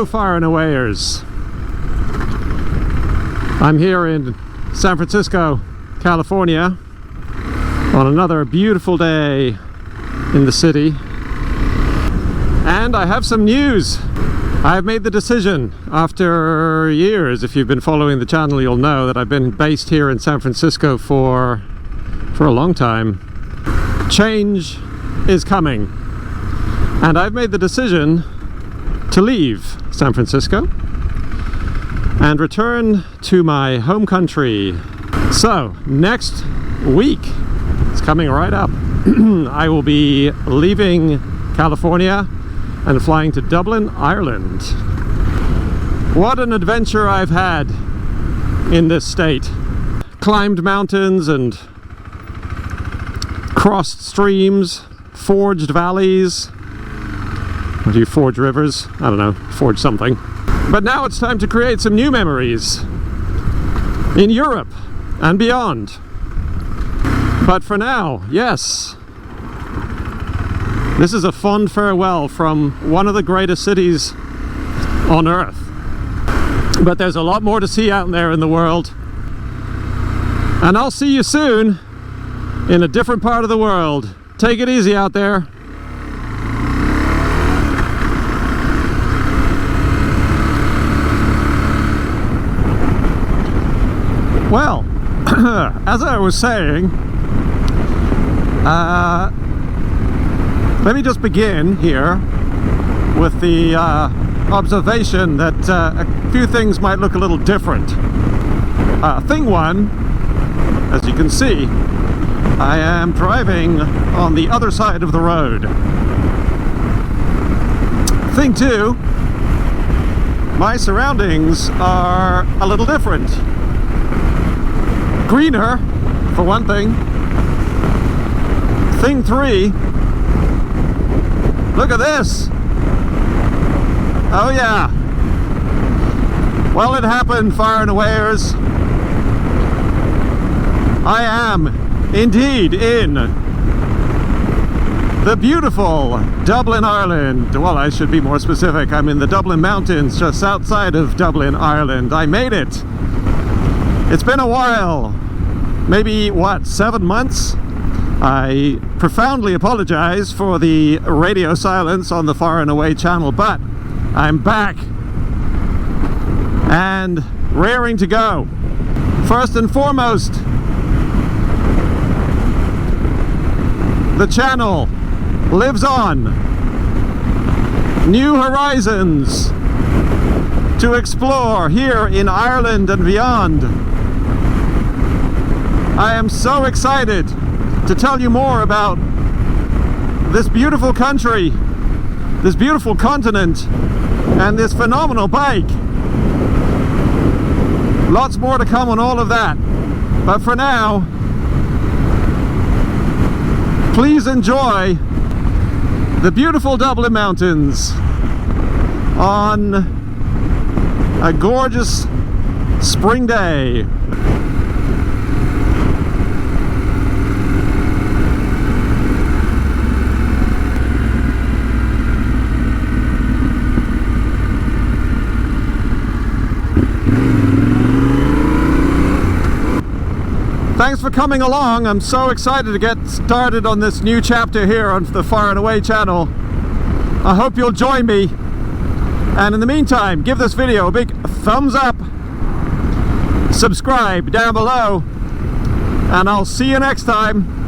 Far and Awayers. I'm here in San Francisco, California, on another beautiful day in the city. And I have some news. I've made the decision after years. If you've been following the channel, you'll know that I've been based here in San Francisco for a long time. Change is coming, and I've made the decision to leave San Francisco and return to my home country. So next week, it's coming right up, I will be leaving California and flying to Dublin, Ireland. What an adventure I've had in this state. Climbed mountains and crossed streams, forged valleys. Or do you forge rivers? I don't know, forge something. But now it's time to create some new memories in Europe and beyond. But for now, yes, this is a fond farewell from one of the greatest cities on earth. But there's a lot more to see out there in the world. And I'll see you soon in a different part of the world. Take it easy out there. Well, as I was saying, let me just begin here with the observation that a few things might look a little different. Thing one, as you can see, I am driving on the other side of the road. Thing two, my surroundings are a little different. Greener, for one thing. Thing three, look at this. Oh yeah. Well, it happened, Far and Awayers. I am indeed in the beautiful Dublin, Ireland. Well, I should be more specific. I'm in the Dublin Mountains, just outside of Dublin, Ireland. I made it. It's been a while. Maybe, what, 7 months? I profoundly apologize for the radio silence on the Far and Away channel, but I'm back and raring to go. First and foremost, the channel lives on. New horizons to explore here in Ireland and beyond. I am so excited to tell you more about this beautiful country, this beautiful continent, and this phenomenal bike. Lots more to come on all of that. But for now, please enjoy the beautiful Dublin Mountains on a gorgeous spring day. Thanks for coming along. I'm so excited to get started on this new chapter here on the Far and Away channel. I hope you'll join me. And in the meantime, give this video a big thumbs up, subscribe down below, and I'll see you next time.